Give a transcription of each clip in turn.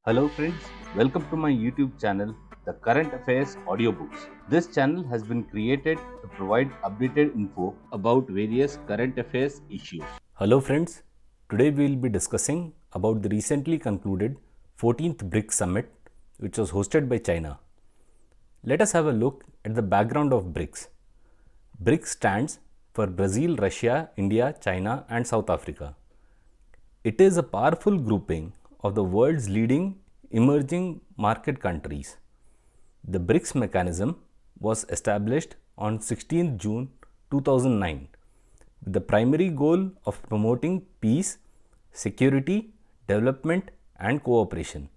Hello friends, welcome to my YouTube channel, The Current Affairs Audiobooks. This channel has been created to provide updated info about various current affairs issues. Hello friends, today we will be discussing about the recently concluded 14th BRICS Summit which was hosted by China. Let us have a look at the background of BRICS. BRICS stands for Brazil, Russia, India, China and South Africa. It is a powerful grouping of the world's leading emerging market countries. The BRICS mechanism was established on 16 June 2009 with the primary goal of promoting peace, security, development and cooperation.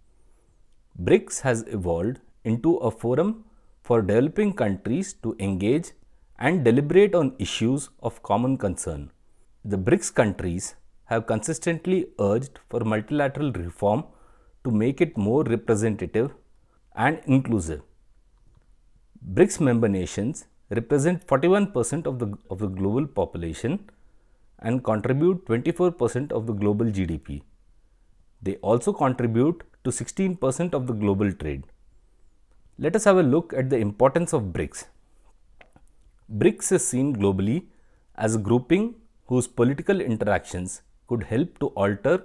BRICS has evolved into a forum for developing countries to engage and deliberate on issues of common concern. The BRICS countries have consistently urged for multilateral reform to make it more representative and inclusive. BRICS member nations represent 41% of the global population and contribute 24% of the global GDP. They also contribute to 16% of the global trade. Let us have a look at the importance of BRICS. BRICS is seen globally as a grouping whose political interactions could help to alter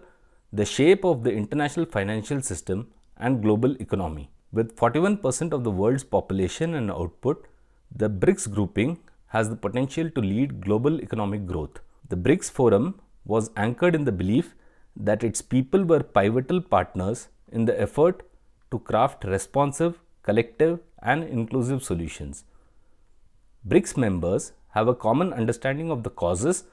the shape of the international financial system and global economy. With 41% of the world's population and output, the BRICS grouping has the potential to lead global economic growth. The BRICS Forum was anchored in the belief that its people were pivotal partners in the effort to craft responsive, collective, and inclusive solutions. BRICS members have a common understanding of the causes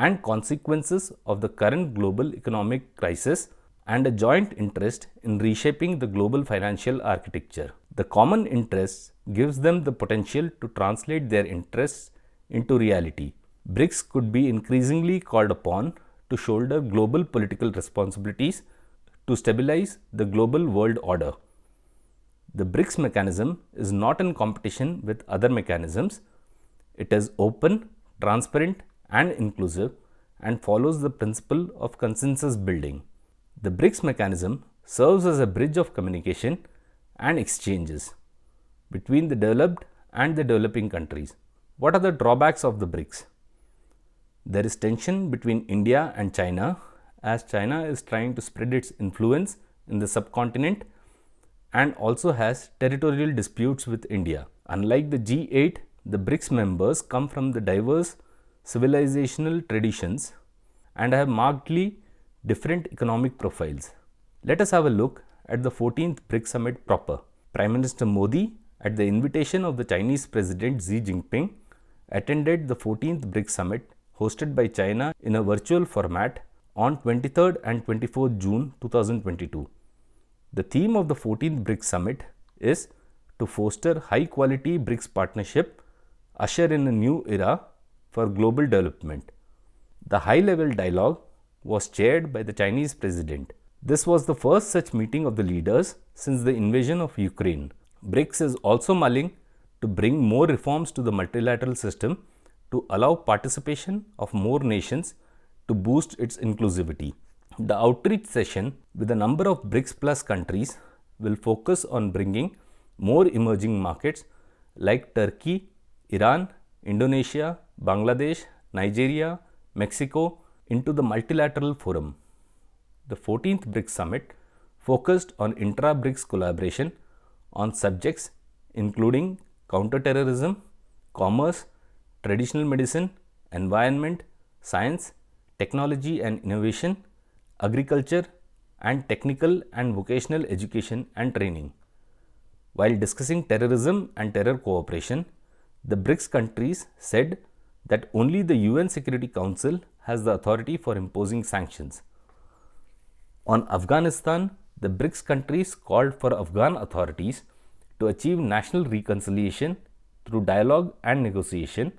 and consequences of the current global economic crisis and a joint interest in reshaping the global financial architecture. The common interests gives them the potential to translate their interests into reality. BRICS could be increasingly called upon to shoulder global political responsibilities to stabilize the global world order. The BRICS mechanism is not in competition with other mechanisms. It is open, transparent, and inclusive and follows the principle of consensus building. The BRICS mechanism serves as a bridge of communication and exchanges between the developed and the developing countries. What are the drawbacks of the BRICS? There is tension between India and China as China is trying to spread its influence in the subcontinent and also has territorial disputes with India. Unlike the G8, the BRICS members come from the diverse civilizational traditions and have markedly different economic profiles. Let us have a look at the 14th BRICS Summit proper. Prime Minister Modi, at the invitation of the Chinese President Xi Jinping, attended the 14th BRICS Summit hosted by China in a virtual format on 23rd and 24th June 2022. The theme of the 14th BRICS Summit is to foster high-quality BRICS partnership, usher in a new era for global development. The high-level dialogue was chaired by the Chinese President. This was the first such meeting of the leaders since the invasion of Ukraine. BRICS is also mulling to bring more reforms to the multilateral system to allow participation of more nations to boost its inclusivity. The outreach session with a number of BRICS Plus countries will focus on bringing more emerging markets like Turkey, Iran, Indonesia, Bangladesh, Nigeria, Mexico into the multilateral forum. The 14th BRICS Summit focused on intra-BRICS collaboration on subjects including counterterrorism, commerce, traditional medicine, environment, science, technology and innovation, agriculture, and technical and vocational education and training. While discussing terrorism and terror cooperation, the BRICS countries said that only the UN Security Council has the authority for imposing sanctions. On Afghanistan, the BRICS countries called for Afghan authorities to achieve national reconciliation through dialogue and negotiation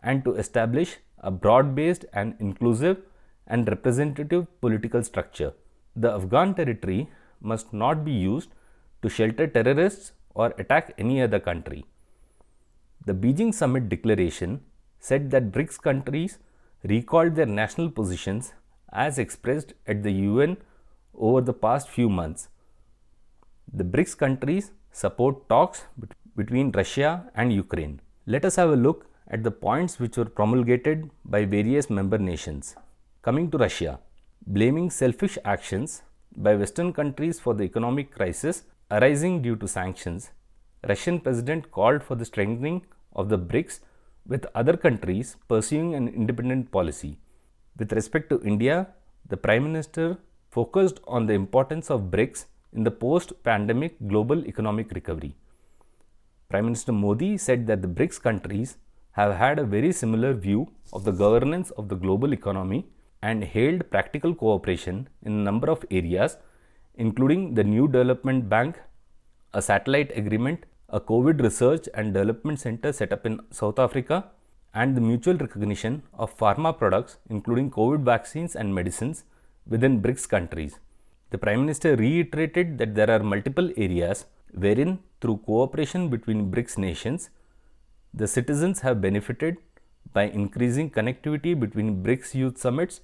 and to establish a broad-based and inclusive and representative political structure. The Afghan territory must not be used to shelter terrorists or attack any other country. The Beijing Summit Declaration said that BRICS countries recalled their national positions as expressed at the UN over the past few months. The BRICS countries support talks between Russia and Ukraine. Let us have a look at the points which were promulgated by various member nations. Coming to Russia, blaming selfish actions by Western countries for the economic crisis arising due to sanctions, Russian President called for the strengthening of the BRICS with other countries pursuing an independent policy. With respect to India, the Prime Minister focused on the importance of BRICS in the post-pandemic global economic recovery. Prime Minister Modi said that the BRICS countries have had a very similar view of the governance of the global economy and hailed practical cooperation in a number of areas, including the new development bank, a satellite agreement, a COVID research and development center set up in South Africa, and the mutual recognition of pharma products, including COVID vaccines and medicines, within BRICS countries. The Prime Minister reiterated that there are multiple areas wherein, through cooperation between BRICS nations, the citizens have benefited by increasing connectivity between BRICS youth summits,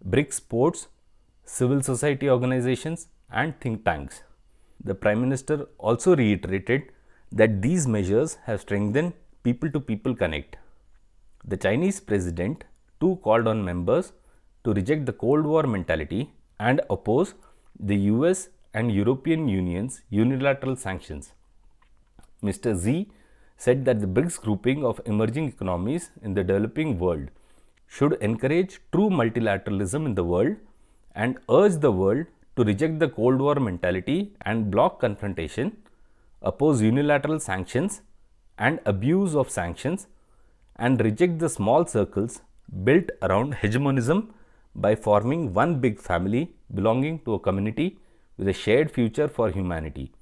BRICS sports, civil society organizations, and think tanks. The Prime Minister also reiterated that these measures have strengthened people-to-people connect. The Chinese President too called on members to reject the Cold War mentality and oppose the US and European Union's unilateral sanctions. Mr. Xi said that the BRICS grouping of emerging economies in the developing world should encourage true multilateralism in the world and urge the world to reject the Cold War mentality and block confrontation, oppose unilateral sanctions and abuse of sanctions, and reject the small circles built around hegemonism by forming one big family belonging to a community with a shared future for humanity.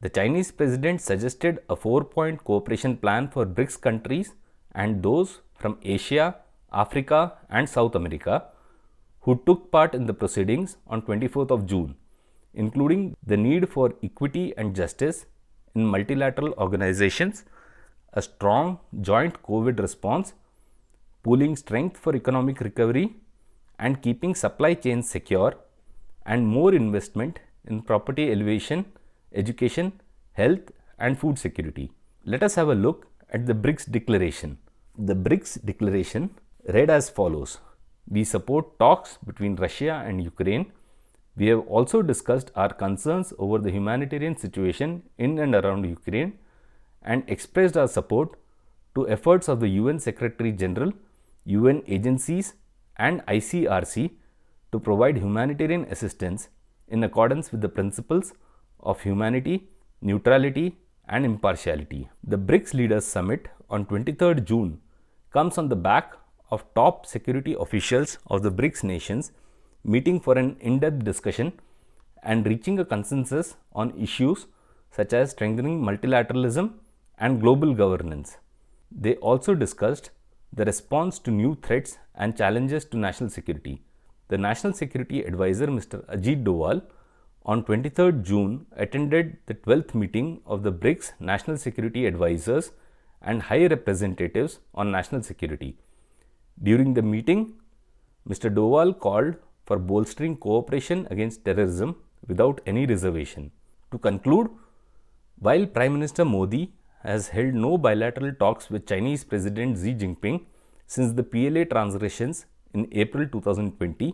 The Chinese President suggested a 4-point cooperation plan for BRICS countries and those from Asia, Africa and South America who took part in the proceedings on 24th of June, including the need for equity and justice in multilateral organizations, a strong joint COVID response, pooling strength for economic recovery and keeping supply chains secure, and more investment in property elevation, education, health and food security. Let us have a look at the BRICS Declaration. The BRICS Declaration read as follows: we support talks between Russia and Ukraine. We have also discussed our concerns over the humanitarian situation in and around Ukraine and expressed our support to efforts of the UN Secretary General, UN agencies and ICRC to provide humanitarian assistance in accordance with the principles of humanity, neutrality and impartiality. The BRICS Leaders Summit on 23rd June comes on the back of top security officials of the BRICS nations meeting for an in-depth discussion and reaching a consensus on issues such as strengthening multilateralism and global governance. They also discussed the response to new threats and challenges to national security. The National Security Advisor Mr. Ajit Doval on 23rd June attended the 12th meeting of the BRICS National Security Advisors and High Representatives on National Security. During the meeting, Mr. Doval called for bolstering cooperation against terrorism without any reservation. To conclude, while Prime Minister Modi has held no bilateral talks with Chinese President Xi Jinping since the PLA transgressions in April 2020,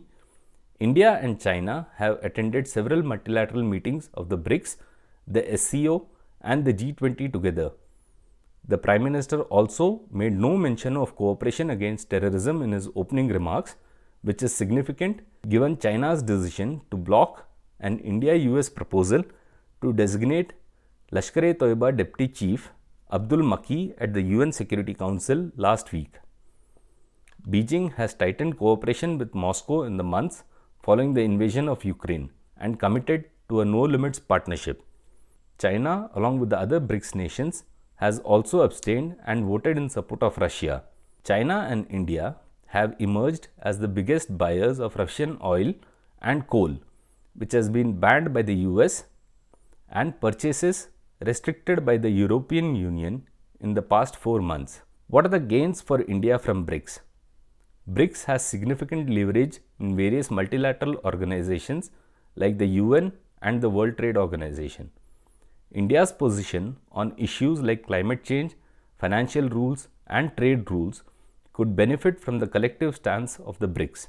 India and China have attended several multilateral meetings of the BRICS, the SCO and the G20 together. The Prime Minister also made no mention of cooperation against terrorism in his opening remarks, which is significant given China's decision to block an India-US proposal to designate Lashkar-e-Toiba Deputy Chief Abdul Maki at the UN Security Council last week. Beijing has tightened cooperation with Moscow in the months following the invasion of Ukraine and committed to a no-limits partnership. China, along with the other BRICS nations, has also abstained and voted in support of Russia. China and India have emerged as the biggest buyers of Russian oil and coal, which has been banned by the US, and purchases restricted by the European Union in the past 4 months. What are the gains for India from BRICS? BRICS has significant leverage in various multilateral organizations like the UN, and the World Trade Organization. India's position on issues like climate change, financial rules, and trade rules could benefit from the collective stance of the BRICS.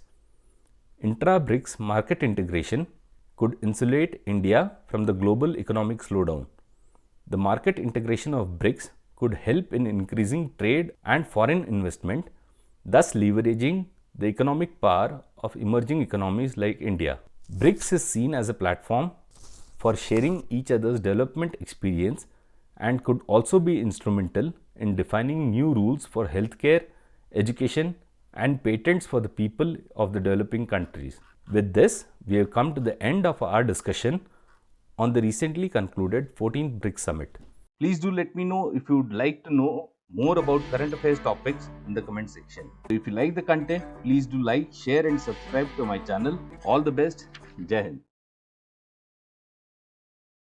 Intra-BRICS market integration could insulate India from the global economic slowdown. The market integration of BRICS could help in increasing trade and foreign investment, thus leveraging the economic power of emerging economies like India. BRICS is seen as a platform for sharing each other's development experience and could also be instrumental in defining new rules for healthcare, education, and patents for the people of the developing countries. With this, we have come to the end of our discussion on the recently concluded 14th BRICS Summit. Please do let me know if you would like to know more about current affairs topics in the comment section. If you like the content, please do like, share and subscribe to my channel. All the best. Jai Hind.